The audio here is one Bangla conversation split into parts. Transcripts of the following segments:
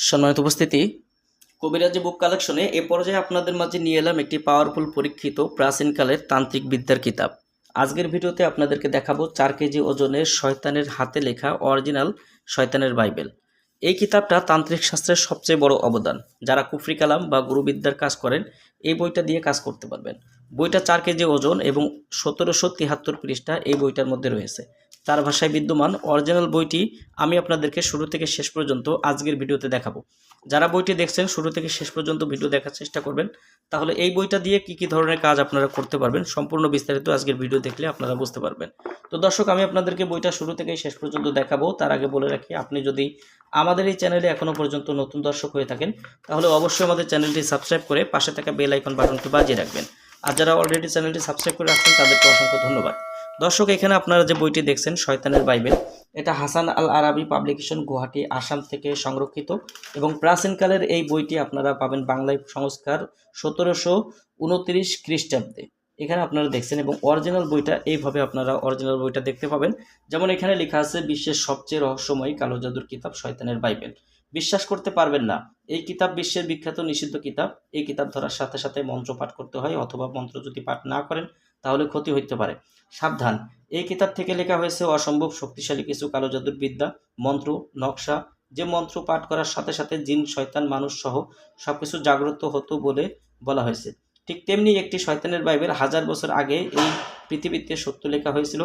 সম্মানিত উপস্থিতি, কবিরাজি বুক কালেকশনে এ পর্যায়ে আপনাদের মাঝে নিয়ে এলাম একটি পাওয়ারফুল পরীক্ষিত প্রাচীনকালের তান্ত্রিক বিদ্যার কিতাব। আজকের ভিডিওতে আপনাদেরকে দেখাবো 4 কেজি ওজনের শয়তানের হাতে লেখা অরিজিনাল শয়তানের বাইবেল। এই কিতাবটা তান্ত্রিক শাস্ত্রের সবচেয়ে বড় অবদান। যারা কুফরি কালাম বা গুরুবিদ্যার কাজ করেন এই বইটা দিয়ে কাজ করতে পারবেন। বইটা 4 কেজি ওজন এবং 1773 পৃষ্ঠা এই বইটার মধ্যে রয়েছে। 4 ভাষায় বিদ্যমান অরিজিনাল বইটি আমি আপনাদেরকে শুরু থেকে শেষ পর্যন্ত আজকের ভিডিওতে দেখাবো। যারা বইটি দেখছেন শুরু থেকে শেষ পর্যন্ত ভিডিও দেখার চেষ্টা করবেন, তাহলে এই বইটা দিয়ে কি ধরনের কাজ আপনারা করতে পারবেন সম্পূর্ণ বিস্তারিত আজকের ভিডিও দেখলে আপনারা বুঝতে পারবেন। তো দর্শক, আমি আপনাদেরকে বইটা শুরু থেকে শেষ পর্যন্ত দেখাবো। তার আগে বলে রাখি, আপনি যদি আমাদের এই চ্যানেলে এখনও পর্যন্ত নতুন দর্শক হয়ে থাকেন তাহলে অবশ্যই আমাদের চ্যানেলটি সাবস্ক্রাইব করে পাশে থাকা বেল আইকন বাটনটি বাজিয়ে রাখবেন। আর যারা অলরেডি চ্যানেলটি সাবস্ক্রাইব করে রাখছেন তাদেরকে অসংখ্য ধন্যবাদ। দর্শক, এখানে আপনারা যে বইটি দেখছেন শয়তানের বাইবেল, এটা হাসান আল আরাবি পাবলিকেশন, গুয়াহাটি, আসাম থেকে সংরক্ষিত এবং প্রাচীনকালের এই বইটি আপনারা পাবেন বাংলায় সংস্কার 1729 খ্রিস্টাব্দে। এখানে আপনারা দেখছেন এবং অরিজিনাল বইটা এইভাবে আপনারা অরিজিনাল বইটা দেখতে পাবেন। যেমন এখানে লেখা আছে, বিশ্বের সবচেয়ে রহস্যময়ী কালো জাদুর কিতাব শয়তানের বাইবেল। বিশ্বাস করতে পারবেন না, এই কিতাব বিশ্বের বিখ্যাত নিষিদ্ধ কিতাব। এই কিতাব ধরার সাথে সাথে মন্ত্র পাঠ করতে হয়, অথবা মন্ত্র যদি পাঠ না করেন তাহলে ক্ষতি হইতে পারে। সাবধান, এই কিতাব থেকে লেখা হয়েছে অসম্ভব শক্তিশালী কিছু কালো জাদুর বিদ্যা, মন্ত্র, নকশা, যে মন্ত্র পাঠ করার সাথে সাথে জিন, শয়তান, মানুষ সহ সবকিছু জাগ্রত হতো বলে বলা হয়েছে। ঠিক তেমনি একটি শয়তানের বাইবেল 1000 বছর আগে এই পৃথিবীতে সত্য লেখা হয়েছিল,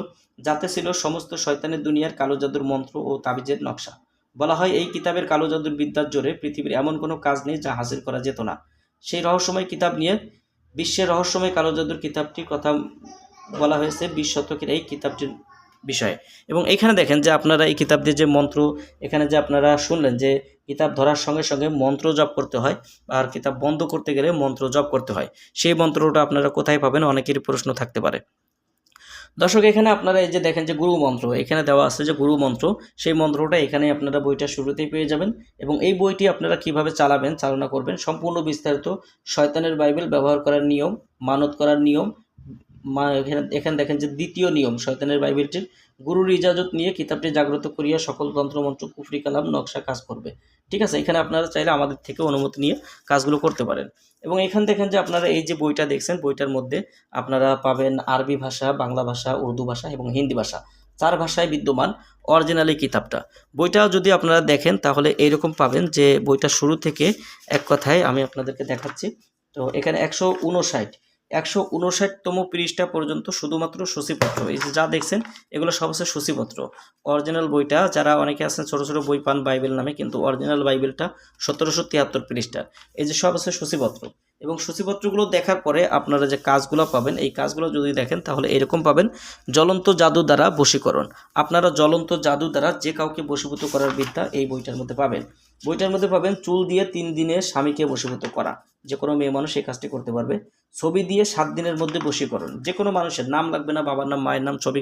যাতে ছিল সমস্ত শয়তানের দুনিয়ার কালো জাদুর মন্ত্র ও তাবিজের নকশা। বলা হয় এই কিতাবের কালো জাদুর বিদ্যার জোরে পৃথিবীর এমন কোনো কাজ নেই যা হাসিল করা যেত না। সেই রহস্যময় কিতাব নিয়ে বিশ্বের রহস্যময় কালো জাদুর কিতাবটির কথা বলা হয়েছে 20 শতকের এই কিতাবটির বিষয়ে। এবং এখানে দেখেন যে আপনারা এই কিতাব দিয়ে যে মন্ত্র, এখানে যে আপনারা শুনলেন যে কিতাব ধরার সঙ্গে সঙ্গে মন্ত্র জপ করতে হয়, আর কিতাব বন্ধ করতে গেলে মন্ত্র জপ করতে হয়। সেই মন্ত্রটা আপনারা কোথায় পাবেন, অনেকেরই প্রশ্ন থাকতে পারে। দর্শক, এখানে আপনারা এই যে দেখেন যে গুরু মন্ত্র এখানে দেওয়া আছে, যে গুরু মন্ত্র, সেই মন্ত্রটা এখানে আপনারা বইটা শুরুতেই পেয়ে যাবেন। এবং এই বইটি আপনারা কিভাবে চালনা করবেন সম্পূর্ণ বিস্তারিত, শয়তানের বাইবেল ব্যবহার করার নিয়ম, মানত করার নিয়ম, এখানে দেখেন যে দ্বিতীয় নিয়ম শয়তানের বাইবেলটির, গুরুর ইজাজত নিয়ে কিতাবটি জাগ্রত করিয়া সকল তন্ত্রমন্ত্র, কুফরি কালাম, নকশা কাজ করবে। ঠিক আছে, এখানে আপনারা চাইলে আমাদের থেকে অনুমতি নিয়ে কাজগুলো করতে পারেন। এবং এখানে দেখেন যে আপনারা এই যে বইটা দেখছেন, বইটার মধ্যে আপনারা পাবেন আরবি ভাষা, বাংলা ভাষা, উর্দু ভাষা এবং হিন্দি ভাষা, 4 ভাষায় বিদ্যমান অরিজিনাল এই কিতাবটা। বইটা যদি আপনারা দেখেন তাহলে এইরকম পাবেন যে বইটা শুরু থেকে এক কথায় আমি আপনাদেরকে দেখাচ্ছি। তো এখানে 159তম পৃষ্ঠা পর্যন্ত শুধুমাত্র সূচিপত্র। এই যে যা দেখছেন এগুলো সব হচ্ছে সূচিপত্র। অরিজিনাল বইটা, যারা অনেকে আছেন ছোটো ছোটো বই পান বাইবেল নামে, কিন্তু অরিজিনাল বাইবেলটা 1773 পৃষ্ঠার। এই যে সব হচ্ছে সূচিপত্র। এবং সূচিপত্রগুলো দেখার পরে আপনারা যে কাজগুলো পাবেন, এই কাজগুলো যদি দেখেন তাহলে এরকম পাবেন, জ্বলন্ত জাদু দ্বারা বশীকরণ। আপনারা জ্বলন্ত জাদু দ্বারা যে কাউকে বশীভূত করার বিদ্যা এই বইটার মধ্যে পাবেন। বইটার মধ্যে পাবেন চুল দিয়ে 3 দিনে স্বামীকে বশীভূত করা, যে কোনো মেয়ে মানুষ এই কাজটি করতে পারবে। ছবি দিয়ে 7 দিনের মধ্যে বশীকরণ, যে কোনো মানুষের নাম লাগবে না, বাবার নাম, মায়ের নাম, ছবি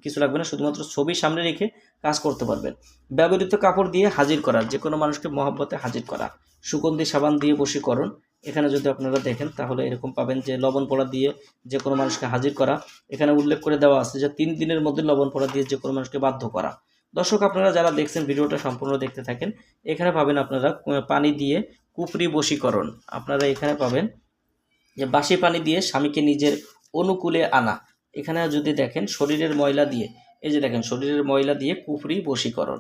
কিছু লাগবে না, শুধুমাত্র ছবি সামনে রেখে কাজ করতে পারবেন। ব্যবহৃত কাপড় দিয়ে হাজির করা, যে কোনো মানুষকে মহব্বতে হাজির করা। সুগন্ধি সাবান দিয়ে বশীকরণ, এখানে যদি আপনারা দেখেন তাহলে এরকম পাবেন যে লবণ পোড়া দিয়ে যে কোনো মানুষকে হাজির করা। এখানে উল্লেখ করে দেওয়া আছে যে 3 দিনের মধ্যে লবণ পোড়া দিয়ে যে কোনো মানুষকে বাধ্য করা। দর্শক, আপনারা যারা দেখছেন ভিডিওটা সম্পূর্ণ দেখতে থাকেন। এখানে পাবেন আপনারা পানি দিয়ে কুফরি বশীকরণ। আপনারা এখানে পাবেন যে বাসি পানি দিয়ে স্বামীকে নিজের অনুকূলে আনা। এখানে যদি দেখেন শরীরের ময়লা দিয়ে, এই যে দেখেন শরীরের ময়লা দিয়ে কুফরি বশীকরণ।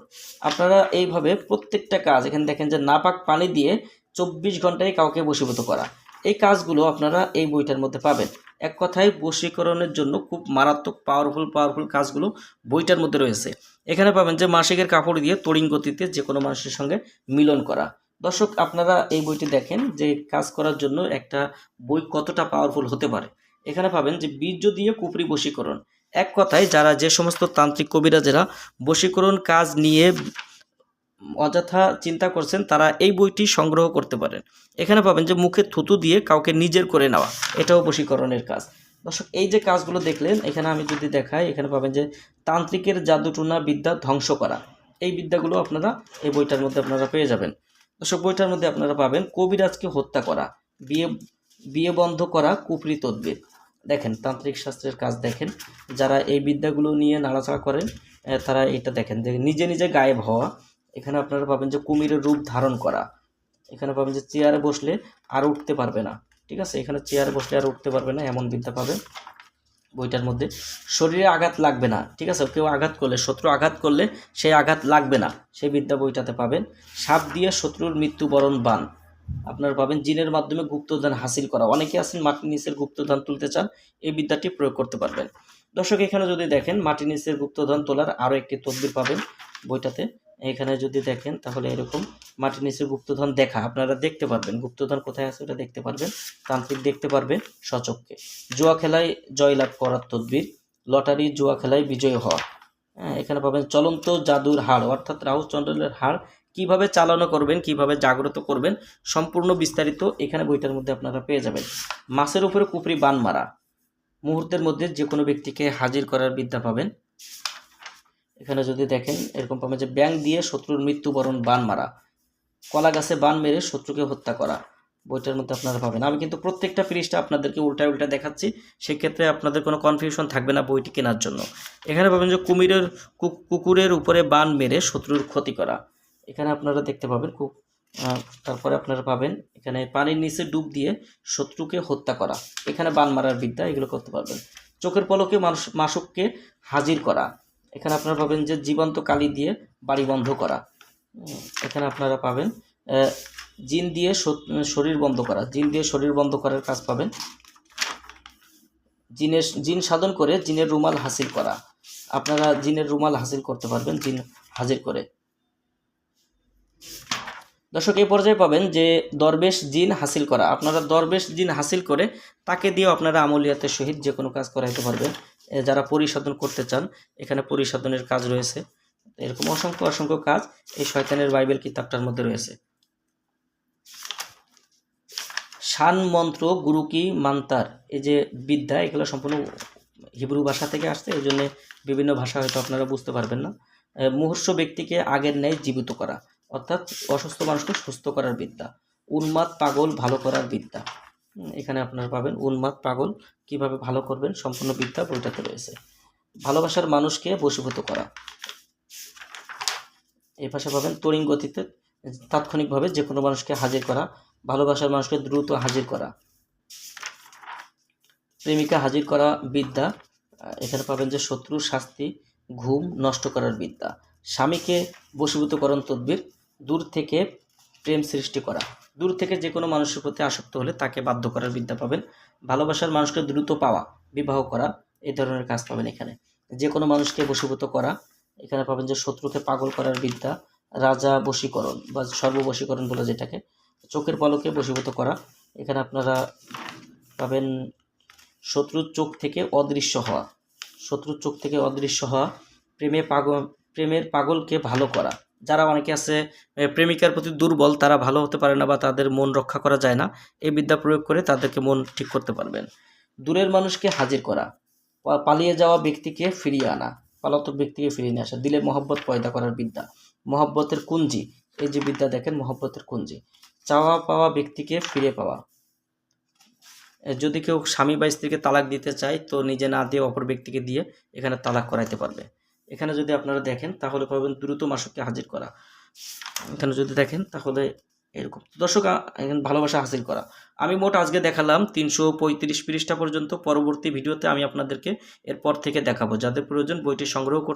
আপনারা এইভাবে প্রত্যেকটা কাজ, এখানে দেখেন যে নাপাক পানি দিয়ে 24 ঘন্টায় কাউকে বশীভূত করা। এই কাজগুলো আপনারা এই বইটার মধ্যে পাবেন। এক কথায় বশীকরণের জন্য খুব মারাত্মক পাওয়ারফুল কাজগুলো বইটার মধ্যে রয়েছে। এখানে পাবেন যে মাসিকের কাপড় দিয়ে তড়িৎ গতিতে যে কোনো মানুষের সঙ্গে মিলন করা। দর্শক, আপনারা এই বইটি দেখেন যে কাজ করার জন্য একটা বই কতটা পাওয়ারফুল হতে পারে। এখানে পাবেন যে বীর্য দিয়ে কুফরি বশীকরণ। এক কথায় যারা যে সমস্ত তান্ত্রিক কবিরাজেরা বশীকরণ কাজ নিয়ে অযথা চিন্তা করছেন তারা এই বইটি সংগ্রহ করতে পারেন। এখানে পাবেন যে মুখে থুতু দিয়ে কাউকে নিজের করে নেওয়া, এটাও বশীকরণের কাজ। দর্শক, এই যে কাজগুলো দেখলেন, এখানে আমি যদি দেখাই, এখানে পাবেন যে তান্ত্রিকের জাদুটুনা বিদ্যা ধ্বংস করা। এই বিদ্যাগুলো আপনারা এই বইটার মধ্যে আপনারা পেয়ে যাবেন। দর্শক, বইটার মধ্যে আপনারা পাবেন কবিরাজকে হত্যা করা, বিয়ে বন্ধ করা, কুফরি তদবির। দেখেন তান্ত্রিক শাস্ত্রের কাজ দেখেন, যারা এই বিদ্যাগুলো নিয়ে নাড়াচাড়া করেন তারা এটা দেখেন যে নিজে নিজে গায়েব হওয়া। এখানে আপনারা পাবেন যে কুমিরের রূপ ধারণ করা। এখানে পাবেন যে চেয়ারে বসলে আর উঠতে পারবে না, ঠিক আছে, এখানে চেয়ারে বসলে আর উঠতে পারবে না এমন বিদ্যা পাবেন বইটার মধ্যে। শরীরে আঘাত লাগবে না, ঠিক আছে, কেউ আঘাত করলে, শত্রু আঘাত করলে সেই আঘাত লাগবে না, সেই বিদ্যা বইটাতে পাবেন। সাপ দিয়ে শত্রুর মৃত্যুবরণ বান আপনারা পাবেন। জিনের মাধ্যমে গুপ্তধন হাসিল করা, অনেকে আছেন মাটির নিচের গুপ্তধন তুলতে চান, এই বিদ্যাটি প্রয়োগ করতে পারবেন। দর্শক এখানে যদি দেখেন মাটির নিচের গুপ্তধন তোলার আরও একটি তদবির পাবেন বইটাতে। এখানে যদি দেখেন তাহলে এরকম মাটির নিচের গুপ্তধন দেখা, আপনারা দেখতে পারবেন গুপ্তধন কোথায় আছে ওটা দেখতে পারবেন, তান্ত্রিক দেখতে পারবে সচক্ষে। জুয়া খেলায় জয়লাভ করার তদবির, লটারি জুয়া খেলায় বিজয় হওয়া। হ্যাঁ, এখানে পাবেন চলন্ত জাদুর হাড়, অর্থাৎ রাহু চন্দ্রের হাড় কিভাবে চালনা করবেন, কিভাবে জাগ্রত করবেন, সম্পূর্ণ বিস্তারিত এখানে বইটার মধ্যে আপনারা পেয়ে যাবেন। মাছের উপরে কুপরি বান মারা, মুহূর্তের মধ্যে যে কোনো ব্যক্তিকে হাজির করার বিদ্যা পাবেন। এখানে যদি দেখেন এরকম পাবেন যে ব্যাং দিয়ে শত্রুর মৃত্যুবরণ বান মারা, কলা গাছে বান মেরে শত্রুকে হত্যা করা, বইটার মধ্যে আপনারা পাবেন। আমি কিন্তু প্রত্যেকটা পৃষ্ঠা আপনাদেরকে উল্টা উল্টা দেখাচ্ছি, সেক্ষেত্রে আপনাদের কোনো কনফিউশন থাকবে না বইটি কেনার জন্য। এখানে পাবেন যে কুকুরের উপরে বান মেরে শত্রুর ক্ষতি করা, এখানে আপনারা দেখতে পাবেন। তারপরে আপনারা পাবেন এখানে পানির নিচে ডুব দিয়ে শত্রুকে হত্যা করা, এখানে বান মারার বিদ্যা, এগুলো করতে পারবেন। চোখের পলকে মাসুককে হাজির করা, এখানে আপনারা পাবেন যে জীবন্ত কালি দিয়ে বাড়ি বন্ধ করা। এখানে আপনারা পাবেন জিন দিয়ে শরীর বন্ধ করা, জিন দিয়ে শরীর বন্ধ করার কাজ পাবেন। জিন সাধন করে জিনের রুমাল হাসিল করা, আপনারা জিনের রুমাল হাসিল করতে পারবেন জিন হাজির করে। দর্শক এই পর্যায়ে পাবেন যে দরবেশ জিন হাসিল করা, আপনারা দরবেশ জিন হাসিল করে তাকে দিয়ে আপনারা আমলিয়াতের সহিত যে কোনো কাজ করাইতে পারবেন। যারা পরিসাধন করতে চান এখানে পরিসাধনের কাজ রয়েছে, এরকম অসংখ্য অসংখ্য কাজ এই শয়তানের বাইবেল কিতাবটার মধ্যে রয়েছে। শান মন্ত্র, গুরু কি মান্তার, এই যে বিদ্যা, এগুলো সম্পূর্ণ হিব্রু ভাষা থেকে আসছে, এই জন্য বিভিন্ন ভাষা হয়তো আপনারা বুঝতে পারবেন না। মুহূর্ষ ব্যক্তিকে আগের ন্যায় জীবিত করা, অর্থাৎ অসুস্থ মানুষকে সুস্থ করার বিদ্যা। উন্মাদ পাগল ভালো করার বিদ্যা, এখানে আপনারা পাবেন উন্মাদ পাগল কিভাবে ভালো করবেন সম্পূর্ণ বিদ্যা বইটাতে রয়েছে। ভালোবাসার মানুষকে বশীভূত করা, এই ভাষা পাবেন। তড়িৎ গতিতে তাৎক্ষণিকভাবে যে কোনো মানুষকে হাজির করা, ভালোবাসার মানুষকে দ্রুত হাজির করা। প্রেমিকা হাজির করা বিদ্যা, এখানে পাবেন যে শত্রুর শাস্তি, ঘুম নষ্ট করার বিদ্যা। স্বামীকে বশীভূতকরণ তদবির, দূর থেকে প্রেম সৃষ্টি করা, দূর থেকে যে কোনো মানুষের প্রতি আসক্ত হলে তাকে বাধ্য করার বিদ্যা পাবেন। ভালোবাসার মানুষকে দ্রুত পাওয়া, বিবাহ করা, এই ধরনের কাজ পাবেন এখানে। যে কোনো মানুষকে বশীভূত করা, এখানে পাবেন যে শত্রুকে পাগল করার বিদ্যা। রাজা বশীকরণ বা সর্ববশীকরণ বলে যেটাকে, চোখের পলকে বশীভূত করা, এখানে আপনারা পাবেন শত্রুর চোখ থেকে অদৃশ্য হওয়া, শত্রুর চোখ থেকে অদৃশ্য হওয়া। প্রেমের পাগলকে ভালো করা, যারা অনেকে আছে প্রেমিকার প্রতি দুর্বল, তারা ভালো হতে পারে না বা তাদের মন রক্ষা করা যায় না, এই বিদ্যা প্রয়োগ করে তাদেরকে মন ঠিক করতে পারবেন। দূরের মানুষকে হাজির করা, পালিয়ে যাওয়া ব্যক্তিকে ফিরিয়ে আনা, পলাতক ব্যক্তিকে ফিরিয়ে নিয়ে আসা। দিলে মহব্বত পয়দা করার বিদ্যা। মহব্বতের কুঞ্জি, এই যে বিদ্যা দেখেন মহব্বতের কুঞ্জি। চাওয়া পাওয়া ব্যক্তিকে ফিরে পাওয়া, যদি কেউ স্বামী বা স্ত্রীকে তালাক দিতে চায় তো নিজে না দিয়ে অপর ব্যক্তিকে দিয়ে এখানে তালাক করাইতে পারবে। এখানে যদি আপনারা দেখেন তাহলে পাবেন দ্রুত মাসুককে হাজির করা, এখানে যদি দেখেন তাহলে এরকম। দর্শক এখানে ভালোবাসা হাসিল করা। আমি মোট আজকে দেখালাম 335 পৃষ্ঠা পর্যন্ত, পরবর্তী ভিডিওতে আমি আপনাদেরকে এরপর থেকে দেখাবো। যাদের প্রয়োজন বইটি সংগ্রহ করতে